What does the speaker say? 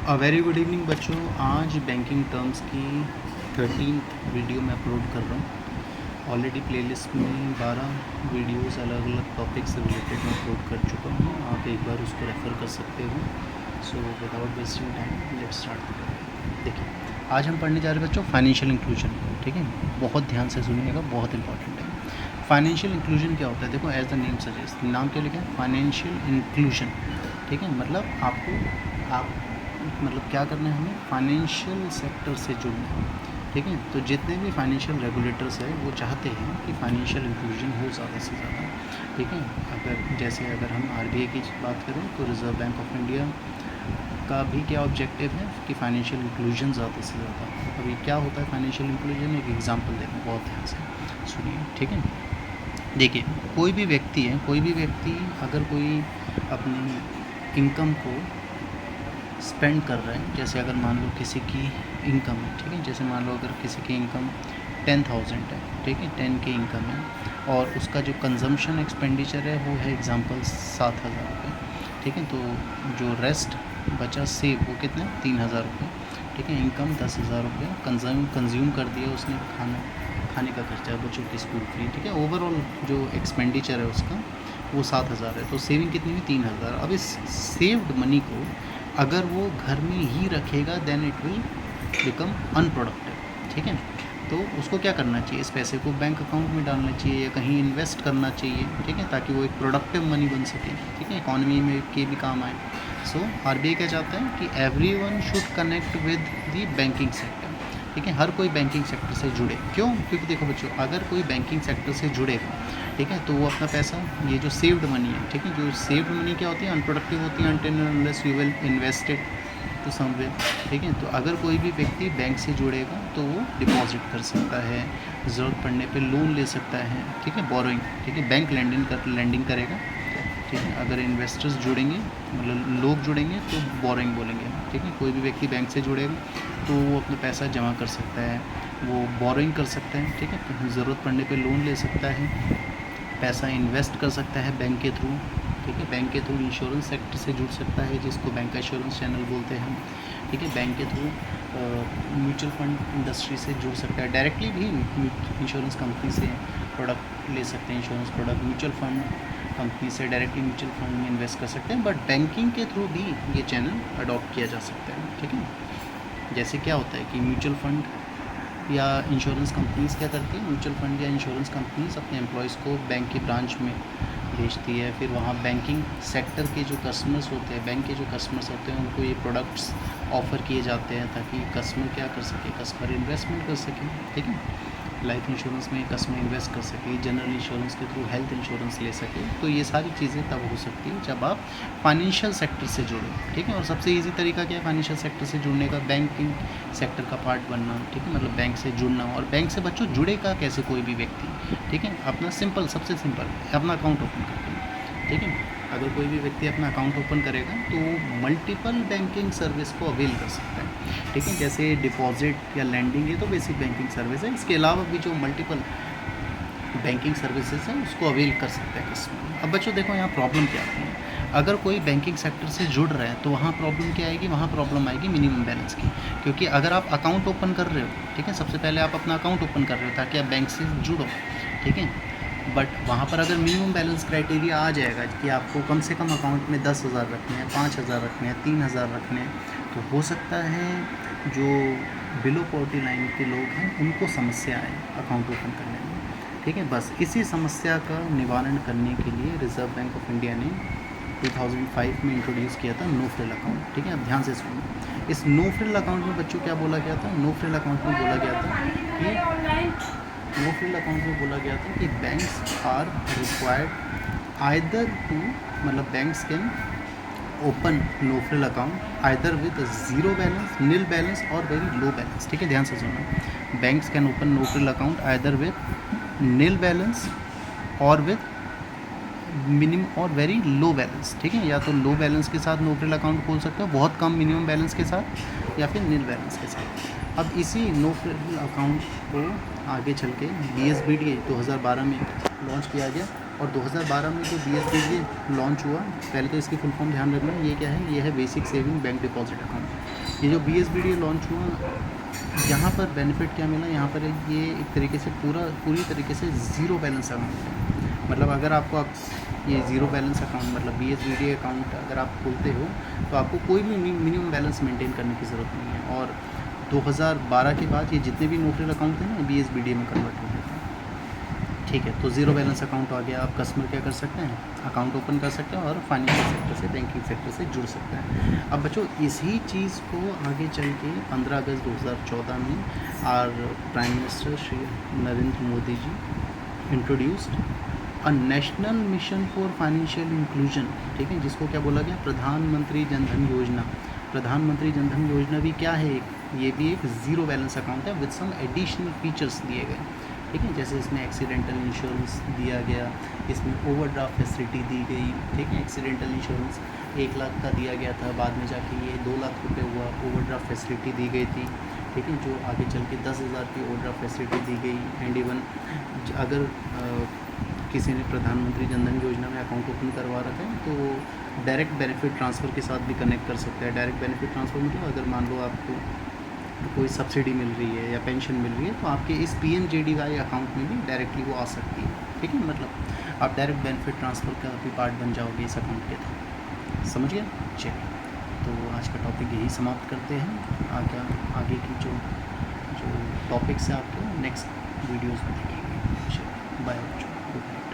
Very good evening बच्चों। आज banking terms की 13th वीडियो मैं अपलोड कर रहा हूँ। ऑलरेडी प्लेलिस्ट में 12 वीडियोस अलग अलग टॉपिक से रिलेटेड मैं अपलोड कर चुका हूँ। आप एक बार उसको रेफ़र कर सकते हो। So without wasting time let's start. देखिए, आज हम पढ़ने जा रहे हैं बच्चों फाइनेंशियल इंक्लूजन। ठीक है, बहुत ध्यान से सुनिएगा, बहुत इंपॉर्टेंट है। फाइनेंशियल इंक्लूजन क्या होता है? देखो, एज द नेम सजेस्ट, नाम क्या लिखा है? Financial inclusion. ठीक है, मतलब आप क्या करना है? हमें फाइनेंशियल सेक्टर से जुड़ना है। ठीक है, तो जितने भी फाइनेंशियल रेगुलेटर्स हैं वो चाहते हैं कि फाइनेंशियल इंक्लूजन हो ज़्यादा से ज़्यादा। ठीक है, अगर हम आरबीआई की बात करें तो रिज़र्व बैंक ऑफ इंडिया का भी क्या ऑब्जेक्टिव है कि फाइनेंशियल इंक्लूजन ज़्यादा से ज़्यादा। अभी क्या होता है फाइनेंशियल इंक्लूजन? एक एग्जांपल देखें, बहुत ध्यान से सुनिए। ठीक है, देखिए, कोई भी व्यक्ति अगर कोई अपनी इनकम को स्पेंड कर रहे हैं, जैसे अगर मान लो किसी की इनकम है, ठीक है, जैसे मान लो अगर किसी की इनकम 10,000 है, ठीक है, 10 की इनकम है और उसका जो कंजम्पशन एक्सपेंडिचर है वो है एग्जांपल 7,000 रुपये। ठीक है, तो जो रेस्ट बचा सेव वो कितना? 3,000 रुपये। ठीक है, इनकम 10,000 रुपये कंज्यूम कर दिया उसने, खाने का खर्चा है, बच्चों की स्कूल फी। ठीक है, ओवरऑल जो एक्सपेंडिचर है उसका वो 7,000 है, तो सेविंग कितनी हुई? 3,000। अब इस सेव्ड मनी को अगर वो घर में ही रखेगा then it will become unproductive. ठीक है, तो उसको क्या करना चाहिए? इस पैसे को बैंक अकाउंट में डालना चाहिए या कहीं इन्वेस्ट करना चाहिए। ठीक है, ताकि वो एक प्रोडक्टिव मनी बन सके। ठीक है, इकॉनमी में के भी काम आए। सो आरबीआई क्या चाहता है कि everyone should connect with the banking sector. ठीक है, हर कोई बैंकिंग सेक्टर से जुड़े। क्यों? क्योंकि देखो बच्चों, अगर कोई बैंकिंग सेक्टर से जुड़ेगा, ठीक है, तो वो अपना पैसा, ये जो सेव्ड मनी है, ठीक है, जो सेव्ड मनी क्या होती है? अनप्रोडक्टिव होती है until unless you will invested to somewhere. ठीक है, तो अगर कोई भी व्यक्ति बैंक से जुड़ेगा तो वो डिपॉजिट कर सकता है, ज़रूरत पड़ने पे लोन ले सकता है। ठीक है, बोरोइंग। ठीक है, बैंक लैंडिंग करेगा। ठीक है, अगर इन्वेस्टर्स जुड़ेंगे, मतलब लोग जुड़ेंगे तो बोरोइंग बोलेंगे। ठीक है, कोई भी व्यक्ति बैंक से जुड़ेगा तो वो अपना पैसा जमा कर सकता है, वो बोरोइंग कर सकता है। ठीक है, ज़रूरत पड़ने पे लोन ले सकता है, पैसा इन्वेस्ट कर सकता है बैंक के थ्रू। ठीक है, बैंक के थ्रू इंश्योरेंस सेक्टर से जुड़ सकता है, जिसको बैंक का इंश्योरेंस चैनल बोलते हैं हम। ठीक है, बैंक के थ्रू म्यूचुअल फंड इंडस्ट्री से जुड़ सकता है, डायरेक्टली भी इंश्योरेंस कंपनी से प्रोडक्ट ले सकते हैं, insurance product. Mutual fund company से डायरेक्टली म्यूचुअल फंड में इन्वेस्ट कर सकते हैं, बट बैंकिंग के थ्रू भी ये चैनल अडॉप्ट किया जा सकता है। ठीक है, जैसे क्या होता है कि म्यूचुअल फंड या इंश्योरेंस कंपनीज़ क्या करती है? म्यूचुअल फंड या इंश्योरेंस कंपनीज़ अपने एम्प्लॉयज़ को बैंक की ब्रांच में भेजती है, फिर वहाँ बैंकिंग सेक्टर के जो कस्टमर्स होते हैं, बैंक के जो कस्टमर्स होते हैं, उनको ये प्रोडक्ट्स ऑफ़र किए जाते हैं ताकि कस्टमर क्या कर सके? कस्टमर इन्वेस्टमेंट कर सके। ठीक है, लाइफ इंश्योरेंस में कस्टमर इन्वेस्ट कर सके, जनरल इंश्योरेंस के थ्रू हेल्थ इंश्योरेंस ले सके। तो ये सारी चीज़ें तब हो सकती है जब आप फाइनेंशियल सेक्टर से जुड़ो। ठीक है, और सबसे ईजी तरीका क्या है फाइनेंशियल सेक्टर से जुड़ने का? बैंकिंग सेक्टर का पार्ट बनना। ठीक है, मतलब बैंक से जुड़ना। और बैंक से बच्चों जुड़ेगा कैसे कोई भी व्यक्ति? ठीक है, अपना सबसे सिंपल अपना अकाउंट ओपन करके। ठीक है, अगर कोई भी व्यक्ति अपना अकाउंट ओपन करेगा तो मल्टीपल बैंकिंग सर्विस को अवेल कर सकता है। ठीक है, जैसे डिपॉजिट या लैंडिंग, ये तो बेसिक बैंकिंग सर्विस है। इसके अलावा भी जो मल्टीपल बैंकिंग सर्विसेज हैं उसको अवेल कर सकते हैं कस्टमर। अब बच्चों देखो, यहाँ प्रॉब्लम क्या आती है? अगर कोई बैंकिंग सेक्टर से जुड़ रहा है तो वहाँ प्रॉब्लम क्या आएगी? वहाँ प्रॉब्लम आएगी मिनिमम बैलेंस की। क्योंकि अगर आप अकाउंट ओपन कर रहे हो, ठीक है, सबसे पहले आप अपना अकाउंट ओपन कर रहे हो ताकि आप बैंक से जुड़ो। ठीक है, बट वहाँ पर अगर मिनिमम बैलेंस क्राइटेरिया आ जाएगा कि आपको कम से कम अकाउंट में 10,000 रखने हैं, 5,000 रखने हैं, 3,000 रखने हैं, तो हो सकता है जो बिलो पॉवर्टी लाइन के लोग हैं उनको समस्या आए अकाउंट ओपन करने में। ठीक है, बस इसी समस्या का निवारण करने के लिए रिज़र्व बैंक ऑफ इंडिया ने 2005 में इंट्रोड्यूस किया था नो फ्रिल अकाउंट। ठीक है, अब ध्यान से सुनिए। इस नो फ्रिल अकाउंट में बच्चों क्या बोला गया था? नो फ्रिल अकाउंट में बोला गया था कि banks are required either to, मतलब banks can open no frill account either with zero balance, nil balance और वेरी लो बैलेंस। ठीक है, ध्यान से सुनना। Banks can open no frill account either with nil balance और विद मिनिमम और very low balance. ठीक है, या तो लो बैलेंस के साथ नो फ्रिल अकाउंट खोल सकते हो, बहुत कम मिनिमम बैलेंस के साथ, या फिर नील बैलेंस के साथ। अब इसी नो फ्रिल अकाउंट को आगे चल के BSBDA 2012 में लॉन्च किया गया। और 2012 में जो BSBDA लॉन्च हुआ, पहले तो इसकी फुल फॉर्म ध्यान रखना, ये क्या है? ये है basic saving bank deposit account. ये जो BSBD लॉन्च हुआ, यहाँ पर बेनिफिट क्या मिला, यहाँ पर ये एक तरीके से पूरी तरीके से ज़ीरो बैलेंस अकाउंट है। मतलब अगर आपको ये ज़ीरो बैलेंस अकाउंट मतलब BSBD अकाउंट अगर आप खोलते हो तो आपको कोई भी मिनिमम बैलेंस मेंटेन करने की ज़रूरत नहीं है। और 2012 के बाद ये जितने भी न्यूट्रल अकाउंट हैं ना BSBD में कन्वर्ट हो गए थे। ठीक है, तो ज़ीरो बैलेंस अकाउंट आ गया। आप कस्टमर क्या कर सकते हैं, अकाउंट ओपन कर सकते हैं और फाइनेंशियल सेक्टर से, बैंकिंग सेक्टर से जुड़ सकते हैं। अब बच्चों इसी चीज़ को आगे चल के 15 अगस्त 2014 में prime minister Shri Narendra Modi ji introduced a national mission for financial inclusion. ठीक है, जिसको क्या बोला गया, प्रधानमंत्री जनधन योजना। प्रधानमंत्री जनधन योजना भी क्या है, ये भी एक ज़ीरो बैलेंस अकाउंट है विद सम एडिशनल फीचर्स दिए गए। ठीक है, जैसे इसमें एक्सीडेंटल इंश्योरेंस दिया गया, इसमें ओवरड्राफ्ट फैसिलिटी दी गई। ठीक है, एक्सीडेंटल इंश्योरेंस 1 लाख का दिया गया था, बाद में जाके ये 2 लाख रुपए हुआ। ओवरड्राफ्ट फैसिलिटी दी गई थी। ठीक है, जो आगे चल के 10,000 की ओवरड्राफ्ट फैसिलिटी दी गई। एंड इवन अगर किसी ने प्रधानमंत्री जनधन योजना में अकाउंट ओपन करवा रखा है तो डायरेक्ट बेनिफिट ट्रांसफ़र के साथ भी कनेक्ट कर सकता है। डायरेक्ट बेनिफिट ट्रांसफ़र मतलब अगर मान लो आपको कोई सब्सिडी मिल रही है या पेंशन मिल रही है तो आपके इस PMJDY अकाउंट में भी डायरेक्टली वो आ सकती है। ठीक है, मतलब आप डायरेक्ट बेनिफिट ट्रांसफ़र का भी पार्ट बन जाओगे इस अकाउंट के थ्रू। समझ गए? चलिए, तो आज का टॉपिक यही समाप्त करते हैं। आगे की जो टॉपिक्स है आपके नेक्स्ट वीडियोज़ में देखेंगे। चलिए, बाय बच्चों, गुड नाइट।